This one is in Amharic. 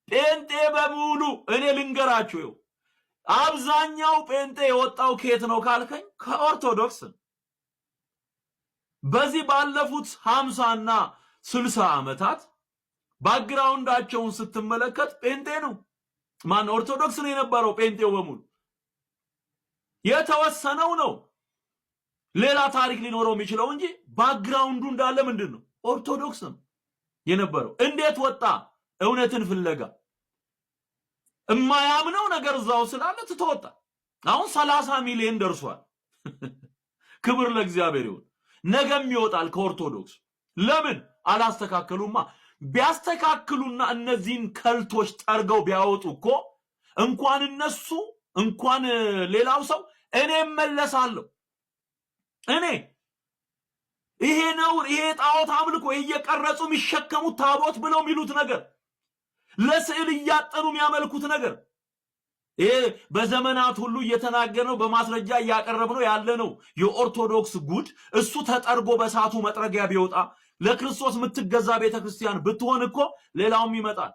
ጴንጤ በሙሉ እኔ ልንገራችሁ አብዛኛው ጴንጤ የወጣው ከየት ነው ካልከኝ ከኦርቶዶክስ። በዚህ ባለፉት 50 እና 60 ዓመታት ባክግራውንዳቸውን ስትመለከት ጴንጤ ነው ማን ኦርቶዶክስ ነው የነበረው ጴንጤው በሙሉ የተወሰነው ነው ሌላ ታሪክ ሊኖረው የሚችለው እንጂ ባክግራውንዱ እንዳለ ምንድነው ኦርቶዶክስ ነው የነበረው። እንዴት ወጣ? እውነትን ፍለጋ እማያምነው ነገር እዛው ስላለ ተወጣ። አሁን 30 ሚሊዮን ደርሷል። ክብር ለእግዚአብሔር ይሁን። ነገም ይወጣል ከኦርቶዶክስ። ለምን አላስተካከሉማ? ቢያስተካክሉና እነዚህን ከልቶች ጠርገው ቢያወጡ እኮ እንኳን እነሱ እንኳን ሌላው ሰው እኔ እመለሳለሁ። እኔ ይሄ ነው ይሄ ጣዖት አምልኮ እየቀረጹ የሚሸከሙት ታቦት ብለው የሚሉት ነገር ለስዕል እያጠኑ የሚያመልኩት ነገር ይሄ በዘመናት ሁሉ እየተናገረው በማስረጃ እያቀረብነው ያለነው የኦርቶዶክስ ጉድ እሱ ተጠርጎ በሳቱ መጥረጊያ ቢወጣ ለክርስቶስ የምትገዛ ቤተክርስቲያን ብትሆን እኮ ሌላውም ይመጣል።